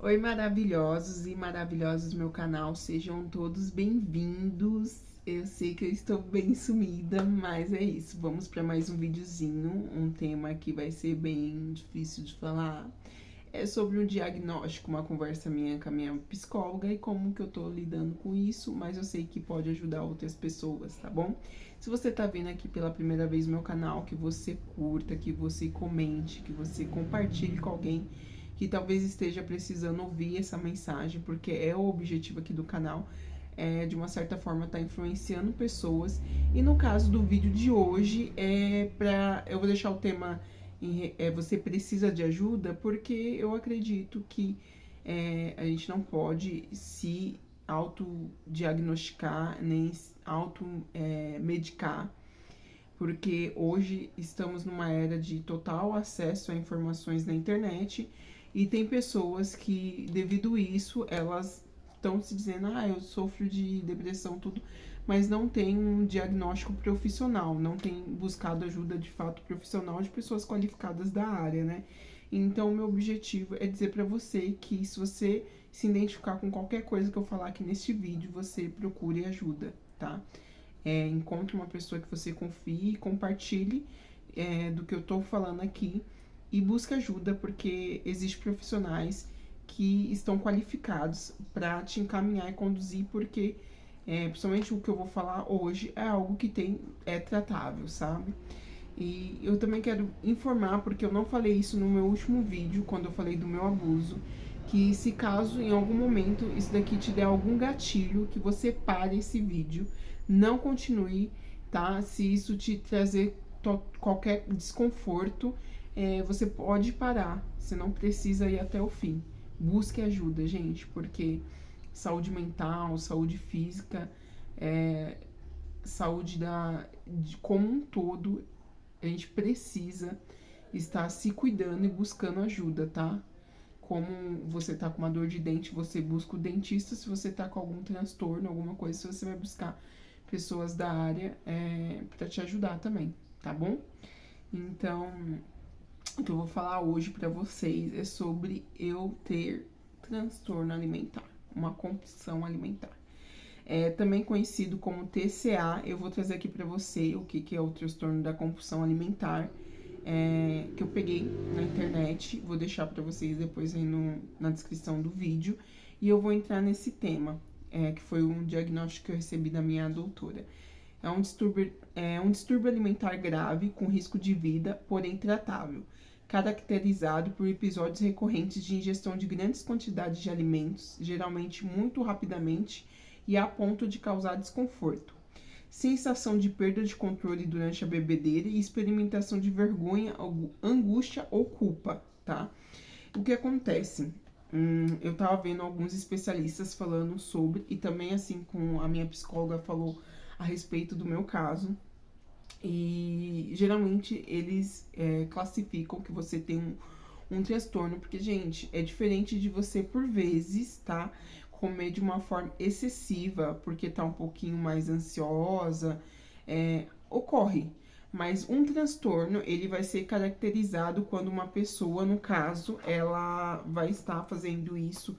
Oi, maravilhosos e maravilhosas do meu canal, sejam todos bem-vindos. Eu sei que eu estou bem sumida, mas é isso. Vamos para mais um videozinho, um tema que vai ser bem difícil de falar. É sobre um diagnóstico, uma conversa minha com a minha psicóloga e como que eu tô lidando com isso, mas eu sei que pode ajudar outras pessoas, tá bom? Se você tá vendo aqui pela primeira vez no meu canal, que você curta, que você comente, que você compartilhe com alguém que talvez esteja precisando ouvir essa mensagem, porque é o objetivo aqui do canal, de uma certa forma tá influenciando pessoas. E no caso do vídeo de hoje, eu vou deixar o tema você precisa de ajuda, porque eu acredito que a gente não pode se autodiagnosticar, nem automedicar, porque hoje estamos numa era de total acesso a informações na internet e tem pessoas que, devido a isso, elas estão se dizendo, eu sofro de depressão, tudo, mas não tem um diagnóstico profissional, não tem buscado ajuda de fato profissional de pessoas qualificadas da área, né? Então, meu objetivo é dizer para você que se você se identificar com qualquer coisa que eu falar aqui neste vídeo, você procure ajuda, tá? Encontre uma pessoa que você confie e compartilhe do que eu tô falando aqui e busque ajuda, porque existem profissionais que estão qualificados para te encaminhar e conduzir, porque principalmente o que eu vou falar hoje é algo que é tratável, sabe? E eu também quero informar, porque eu não falei isso no meu último vídeo, quando eu falei do meu abuso, que se caso em algum momento isso daqui te der algum gatilho, que você pare esse vídeo, não continue, tá? Se isso te trazer qualquer desconforto, você pode parar, você não precisa ir até o fim. Busque ajuda, gente, porque saúde mental, saúde física, saúde como um todo, a gente precisa estar se cuidando e buscando ajuda, tá? Como você tá com uma dor de dente, você busca o dentista. Se você tá com algum transtorno, alguma coisa, você vai buscar pessoas da área para te ajudar também, tá bom? Então, o que eu vou falar hoje para vocês é sobre eu ter transtorno alimentar, uma compulsão alimentar. Também conhecido como TCA, eu vou trazer aqui para você o que é o transtorno da compulsão alimentar, que eu peguei na internet, vou deixar para vocês depois aí na descrição do vídeo, e eu vou entrar nesse tema, que foi um diagnóstico que eu recebi da minha doutora. É um distúrbio alimentar grave, com risco de vida, porém tratável, caracterizado por episódios recorrentes de ingestão de grandes quantidades de alimentos, geralmente muito rapidamente, e a ponto de causar desconforto, sensação de perda de controle durante a bebedeira e experimentação de vergonha, angústia ou culpa, tá? O que acontece? Eu tava vendo alguns especialistas falando sobre, e também assim com a minha psicóloga falou a respeito do meu caso, e geralmente eles classificam que você tem um transtorno, porque, gente, é diferente de você, por vezes, tá? Comer de uma forma excessiva, porque tá um pouquinho mais ansiosa, ocorre. Mas um transtorno, ele vai ser caracterizado quando uma pessoa, no caso, ela vai estar fazendo isso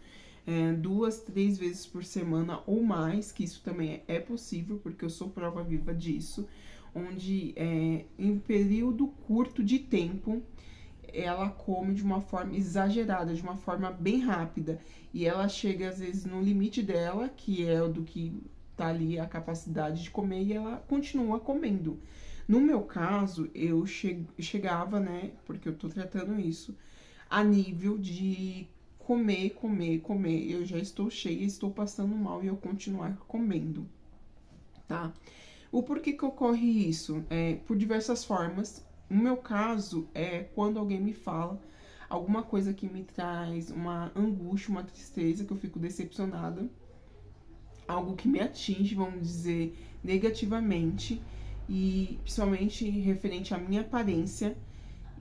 2, 3 vezes por semana ou mais, que isso também é possível, porque eu sou prova viva disso, onde em um período curto de tempo, ela come de uma forma exagerada, de uma forma bem rápida. E ela chega, às vezes, no limite dela, que é o do que tá ali a capacidade de comer, e ela continua comendo. No meu caso, eu chegava, né, porque eu tô tratando isso, a nível de comer, comer, comer. Eu já estou cheia, estou passando mal e eu continuar comendo, tá? O porquê que ocorre isso? Por diversas formas. No meu caso, é quando alguém me fala alguma coisa que me traz uma angústia, uma tristeza, que eu fico decepcionada, algo que me atinge, vamos dizer, negativamente, e principalmente referente à minha aparência.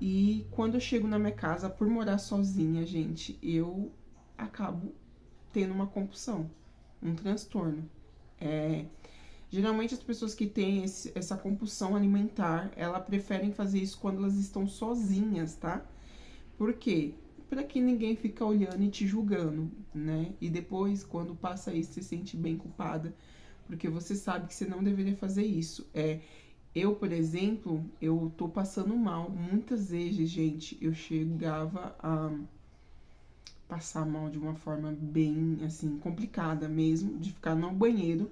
E quando eu chego na minha casa, por morar sozinha, gente, eu acabo tendo uma compulsão, um transtorno. Geralmente as pessoas que têm essa compulsão alimentar, elas preferem fazer isso quando elas estão sozinhas, tá? Por quê? para que ninguém fica olhando e te julgando, né? E depois, quando passa isso, você se sente bem culpada, porque você sabe que você não deveria fazer isso. Eu, por exemplo, eu tô passando mal. Muitas vezes, gente, eu chegava a passar mal de uma forma bem, assim, complicada mesmo, de ficar no banheiro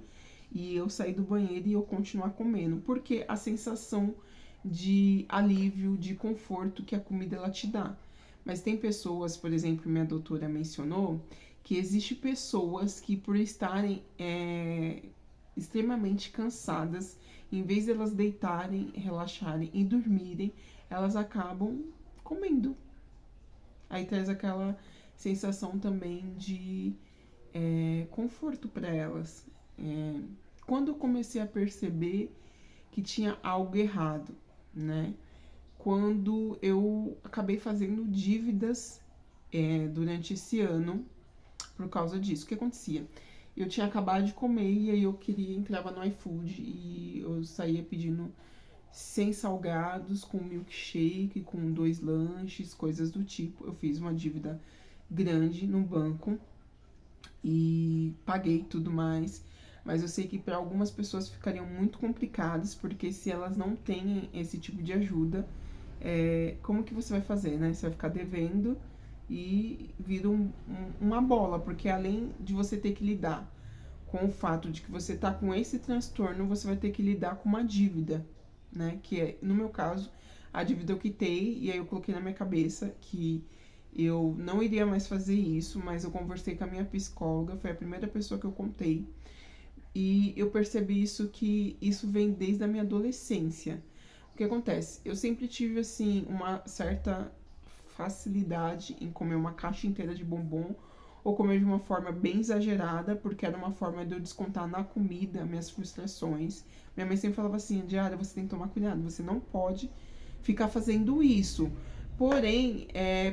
e eu sair do banheiro e eu continuar comendo, porque a sensação de alívio, de conforto que a comida ela te dá. Mas tem pessoas, por exemplo, minha doutora mencionou, que existe pessoas que por estarem extremamente cansadas, em vez de elas deitarem, relaxarem e dormirem, elas acabam comendo. Aí traz aquela sensação também de conforto para elas. Quando eu comecei a perceber que tinha algo errado, né? Quando eu acabei fazendo dívidas durante esse ano por causa disso. O que acontecia? Eu tinha acabado de comer e aí eu queria, entrava no iFood e eu saía pedindo 100 salgados com milkshake, com 2 lanches, coisas do tipo. Eu fiz uma dívida grande no banco e paguei tudo mais. Mas eu sei que para algumas pessoas ficariam muito complicadas, porque se elas não têm esse tipo de ajuda, como que você vai fazer, né? Você vai ficar devendo e vira uma bola, porque além de você ter que lidar com o fato de que você tá com esse transtorno, você vai ter que lidar com uma dívida, né? Que é, no meu caso, a dívida eu quitei e aí eu coloquei na minha cabeça que eu não iria mais fazer isso, mas eu conversei com a minha psicóloga, foi a primeira pessoa que eu contei. E eu percebi que isso vem desde a minha adolescência. O que acontece? Eu sempre tive, assim, uma certa facilidade em comer uma caixa inteira de bombom ou comer de uma forma bem exagerada, porque era uma forma de eu descontar na comida minhas frustrações. Minha mãe sempre falava assim, Diária, você tem que tomar cuidado, você não pode ficar fazendo isso. Porém,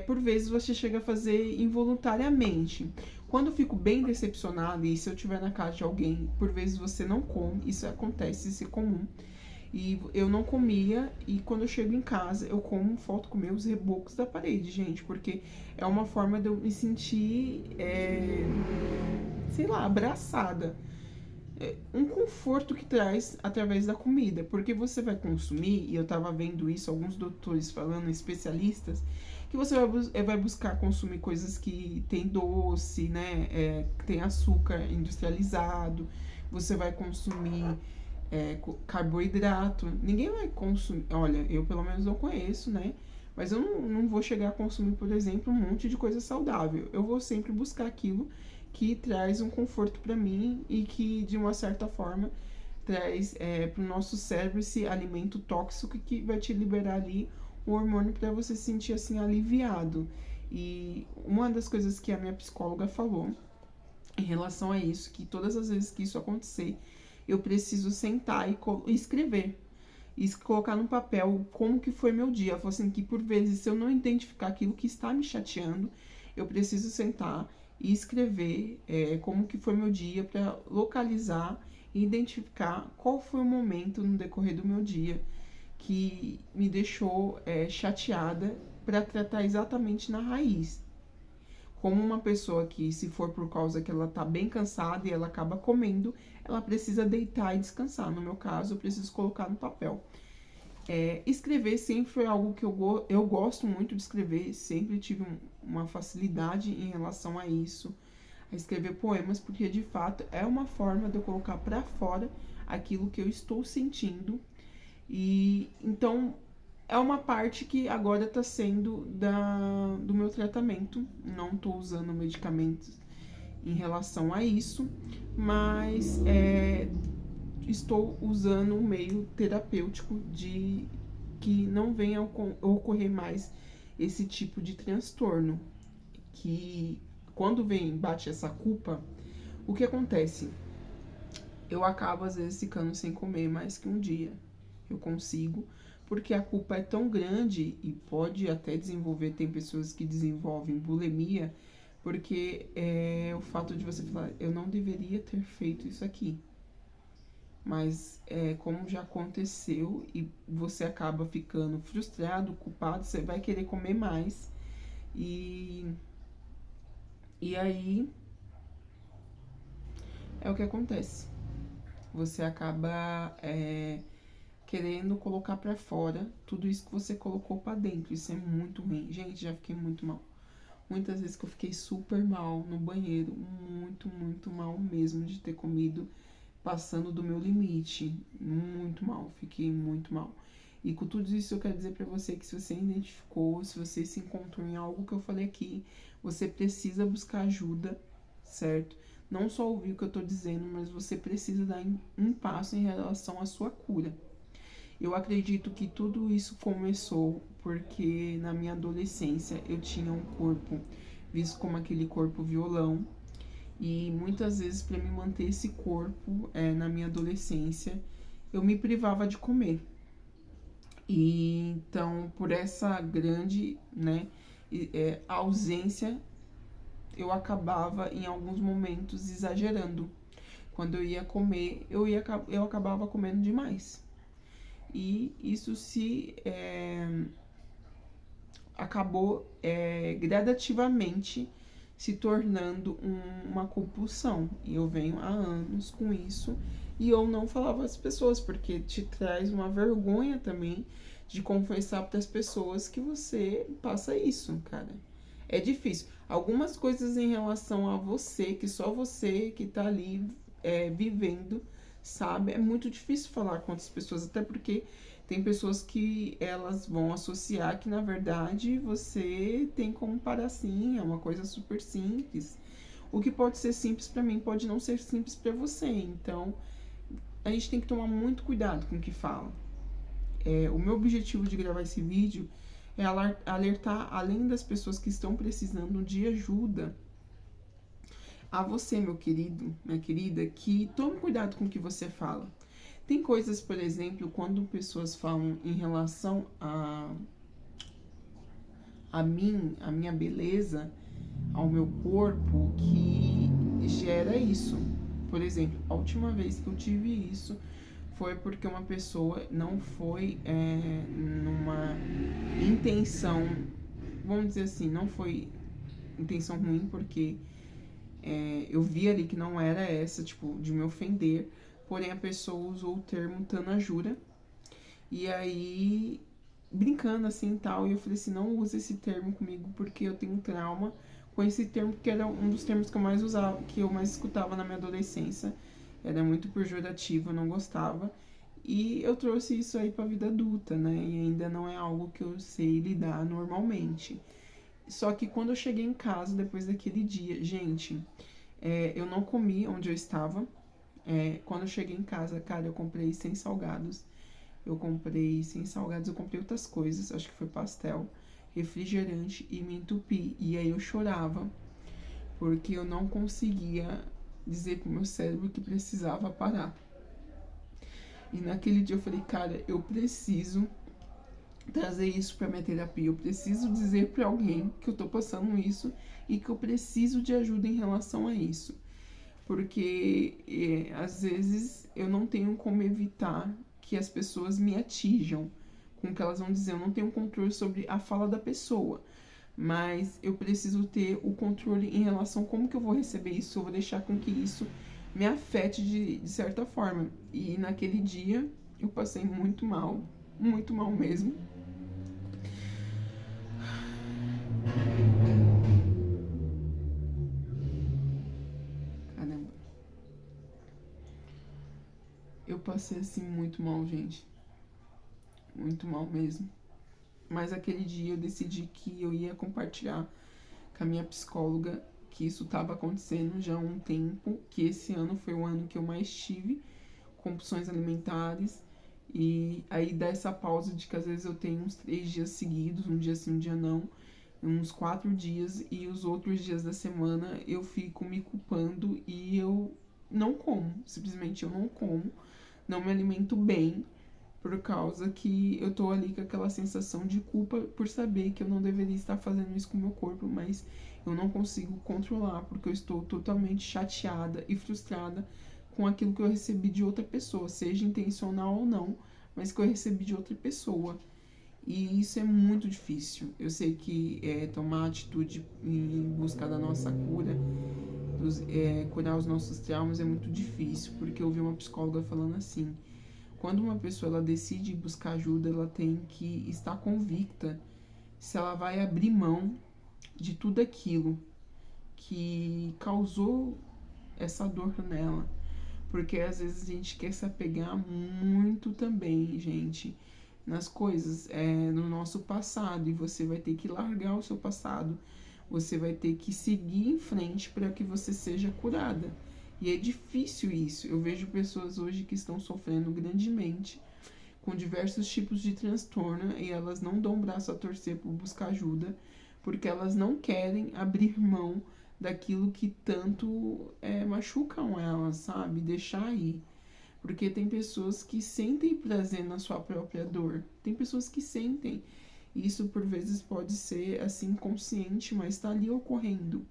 por vezes você chega a fazer involuntariamente. Quando eu fico bem decepcionada, e se eu estiver na casa de alguém, por vezes você não come, isso acontece, isso é comum. E eu não comia, e quando eu chego em casa, eu como, falto comer os rebocos da parede, gente, porque é uma forma de eu me sentir, sei lá, abraçada. Um conforto que traz através da comida, porque você vai consumir, e eu tava vendo isso, alguns doutores falando, especialistas, que você vai buscar consumir coisas que tem doce, né, que tem açúcar industrializado, você vai consumir carboidrato, ninguém vai consumir, olha, eu pelo menos não conheço, né, mas eu não vou chegar a consumir, por exemplo, um monte de coisa saudável, eu vou sempre buscar aquilo que traz um conforto para mim e que, de uma certa forma, traz para o nosso cérebro esse alimento tóxico que vai te liberar ali um hormônio para você se sentir assim aliviado. E uma das coisas que a minha psicóloga falou em relação a isso, que todas as vezes que isso acontecer, eu preciso sentar e escrever. E colocar no papel como que foi meu dia. Ela falou assim, que por vezes, se eu não identificar aquilo que está me chateando, eu preciso sentar e escrever como que foi meu dia para localizar e identificar qual foi o momento no decorrer do meu dia que me deixou chateada para tratar exatamente na raiz. Como uma pessoa que, se for por causa que ela tá bem cansada e ela acaba comendo, ela precisa deitar e descansar. No meu caso, eu preciso colocar no papel. Escrever sempre foi algo que eu gosto muito de escrever, sempre tive uma facilidade em relação a isso, a escrever poemas, porque de fato é uma forma de eu colocar para fora aquilo que eu estou sentindo. E então é uma parte que agora está sendo do meu tratamento. Não estou usando medicamentos em relação a isso, mas estou usando um meio terapêutico de que não venha a ocorrer mais esse tipo de transtorno. Que quando bate essa culpa, o que acontece? Eu acabo às vezes ficando sem comer mais que um dia. Eu consigo, porque a culpa é tão grande e pode até desenvolver, tem pessoas que desenvolvem bulimia, porque o fato de você falar, eu não deveria ter feito isso aqui. Mas como já aconteceu e você acaba ficando frustrado, culpado, você vai querer comer mais E, e aí é o que acontece. Você acaba querendo colocar pra fora tudo isso que você colocou pra dentro. Isso é muito ruim. Gente, já fiquei muito mal. Muitas vezes que eu fiquei super mal no banheiro, muito, muito mal mesmo de ter comido passando do meu limite. Muito mal, fiquei muito mal. E com tudo isso eu quero dizer pra você que se você identificou, se você se encontrou em algo que eu falei aqui, você precisa buscar ajuda, certo? Não só ouvir o que eu tô dizendo, mas você precisa dar um passo em relação à sua cura. Eu acredito que tudo isso começou porque na minha adolescência eu tinha um corpo visto como aquele corpo violão, e muitas vezes para me manter esse corpo na minha adolescência eu me privava de comer. E então por essa grande, né, ausência eu acabava em alguns momentos exagerando. Quando eu ia comer, eu acabava comendo demais. E isso acabou gradativamente se tornando uma compulsão. E eu venho há anos com isso e eu não falava às pessoas, porque te traz uma vergonha também de confessar para as pessoas que você passa isso, cara. É difícil. Algumas coisas em relação a você, que só você que tá ali vivendo, sabe? É muito difícil falar com outras pessoas, até porque tem pessoas que elas vão associar que na verdade você tem como parar assim, é uma coisa super simples. O que pode ser simples para mim pode não ser simples para você. Então a gente tem que tomar muito cuidado com o que fala. O meu objetivo de gravar esse vídeo é alertar, além das pessoas que estão precisando de ajuda, a você, meu querido, minha querida, que tome cuidado com o que você fala. Tem coisas, por exemplo, quando pessoas falam em relação a mim, a minha beleza, ao meu corpo, que gera isso. Por exemplo, a última vez que eu tive isso foi porque uma pessoa não foi numa intenção, vamos dizer assim, não foi intenção ruim, porque eu vi ali que não era essa, tipo, de me ofender, porém a pessoa usou o termo tanajura, e aí, brincando assim e tal, e eu falei assim, não use esse termo comigo porque eu tenho trauma com esse termo, que era um dos termos que eu mais usava, que eu mais escutava na minha adolescência, era muito pejorativo, eu não gostava, e eu trouxe isso aí pra vida adulta, né, e ainda não é algo que eu sei lidar normalmente. Só que quando eu cheguei em casa, depois daquele dia, gente, eu não comi onde eu estava. Quando eu cheguei em casa, cara, eu comprei 100 salgados. Eu comprei 100 salgados, eu comprei outras coisas, acho que foi pastel, refrigerante, e me entupi. E aí eu chorava, porque eu não conseguia dizer pro meu cérebro que precisava parar. E naquele dia eu falei, cara, eu preciso trazer isso para minha terapia. Eu preciso dizer para alguém que eu tô passando isso e que eu preciso de ajuda em relação a isso. Porque às vezes eu não tenho como evitar que as pessoas me atinjam com o que elas vão dizer. Eu não tenho controle sobre a fala da pessoa. Mas eu preciso ter o controle em relação a como que eu vou receber isso. Eu vou deixar com que isso me afete de certa forma. E naquele dia eu passei muito mal mesmo. Caramba. Eu passei assim muito mal, gente. Muito mal mesmo. Mas aquele dia eu decidi que eu ia compartilhar com a minha psicóloga que isso estava acontecendo já há um tempo, que esse ano foi o ano que eu mais tive compulsões alimentares. E aí dá essa pausa de que às vezes eu tenho uns 3 dias seguidos, um dia sim, um dia não, uns 4 dias, e os outros dias da semana eu fico me culpando e eu não como, simplesmente eu não como, não me alimento bem, por causa que eu tô ali com aquela sensação de culpa por saber que eu não deveria estar fazendo isso com o meu corpo, mas eu não consigo controlar, porque eu estou totalmente chateada e frustrada com aquilo que eu recebi de outra pessoa, seja intencional ou não, mas que eu recebi de outra pessoa. E isso é muito difícil. Eu sei que tomar atitude em busca da nossa cura, curar os nossos traumas é muito difícil, porque eu vi uma psicóloga falando assim, quando uma pessoa ela decide buscar ajuda, ela tem que estar convicta se ela vai abrir mão de tudo aquilo que causou essa dor nela. Porque às vezes a gente quer se apegar muito também, gente, nas coisas, no nosso passado. E você vai ter que largar o seu passado. Você vai ter que seguir em frente para que você seja curada. E é difícil isso. Eu vejo pessoas hoje que estão sofrendo grandemente com diversos tipos de transtorno e elas não dão o braço a torcer por buscar ajuda, porque elas não querem abrir mão daquilo que tanto machucam elas, sabe? Deixar aí. Porque tem pessoas que sentem prazer na sua própria dor. Tem pessoas que sentem. Isso por vezes pode ser assim consciente, mas está ali ocorrendo.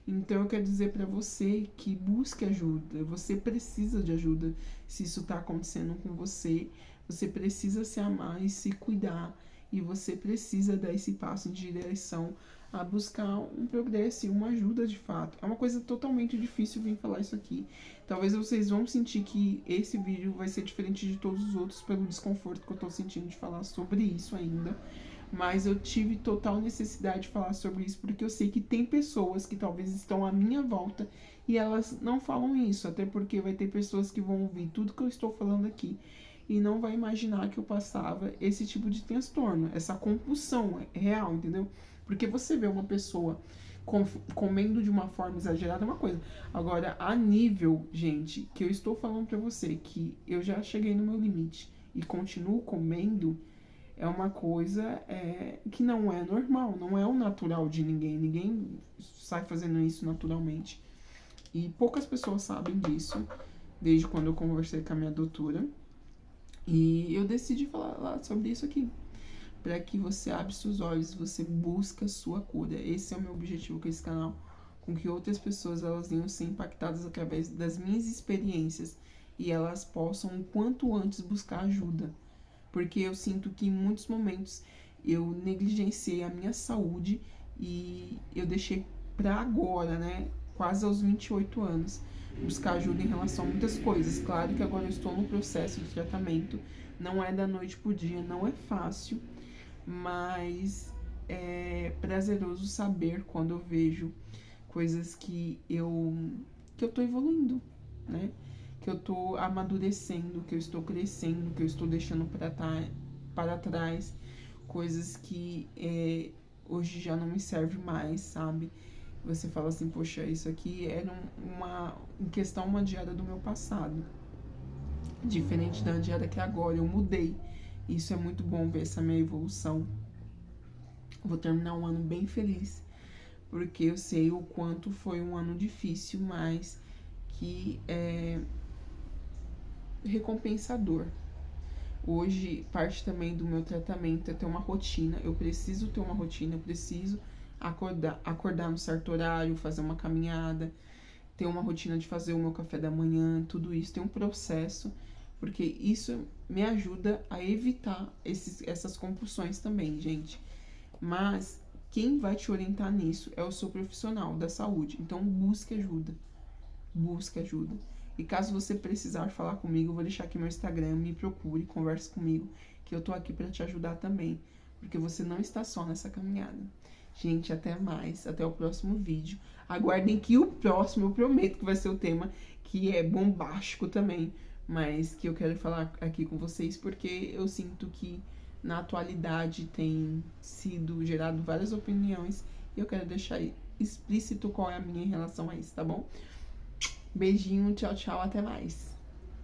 Então eu quero dizer para você que busque ajuda. Você precisa de ajuda se isso está acontecendo com você. Você precisa se amar e se cuidar. E você precisa dar esse passo em direção a buscar um progresso e uma ajuda de fato. É uma coisa totalmente difícil vir falar isso aqui. Talvez vocês vão sentir que esse vídeo vai ser diferente de todos os outros pelo desconforto que eu tô sentindo de falar sobre isso ainda. Mas eu tive total necessidade de falar sobre isso porque eu sei que tem pessoas que talvez estão à minha volta e elas não falam isso. Até porque vai ter pessoas que vão ouvir tudo que eu estou falando aqui e não vai imaginar que eu passava esse tipo de transtorno, essa compulsão real, entendeu? Porque você vê uma pessoa comendo de uma forma exagerada é uma coisa. Agora, a nível, gente, que eu estou falando pra você que eu já cheguei no meu limite e continuo comendo, é uma coisa que não é normal, não é o natural de ninguém. Ninguém sai fazendo isso naturalmente. E poucas pessoas sabem disso, desde quando eu conversei com a minha doutora. E eu decidi falar sobre isso aqui, para que você abra seus olhos, você busca a sua cura. Esse é o meu objetivo com esse canal, com que outras pessoas elas venham ser impactadas através das minhas experiências e elas possam o quanto antes buscar ajuda. Porque eu sinto que em muitos momentos eu negligenciei a minha saúde e eu deixei para agora, né, quase aos 28 anos, buscar ajuda em relação a muitas coisas. Claro que agora eu estou no processo de tratamento, não é da noite pro dia, não é fácil, mas é prazeroso saber quando eu vejo coisas que eu tô evoluindo, né? Que eu tô amadurecendo, que eu estou crescendo, que eu estou deixando para trás coisas que hoje já não me servem mais, sabe? Você fala assim, poxa, isso aqui era em questão uma diária do meu passado. Diferente da diária que agora, eu mudei. Isso é muito bom ver essa minha evolução. Vou terminar um ano bem feliz, porque eu sei o quanto foi um ano difícil, mas que é recompensador. Hoje, parte também do meu tratamento é ter uma rotina. Eu preciso ter uma rotina, eu preciso acordar no certo horário, fazer uma caminhada, ter uma rotina de fazer o meu café da manhã, tudo isso tem um processo, porque isso me ajuda a evitar essas compulsões também, gente. Mas quem vai te orientar nisso é o seu profissional da saúde. Então busque ajuda. Busque ajuda. E caso você precisar falar comigo, eu vou deixar aqui meu Instagram, me procure, converse comigo, que eu tô aqui para te ajudar também, porque você não está só nessa caminhada. Gente, até mais, até o próximo vídeo. Aguardem que o próximo, eu prometo que vai ser o tema que é bombástico também, mas que eu quero falar aqui com vocês, porque eu sinto que na atualidade tem sido gerado várias opiniões e eu quero deixar explícito qual é a minha em relação a isso, tá bom? Beijinho, tchau, tchau, até mais.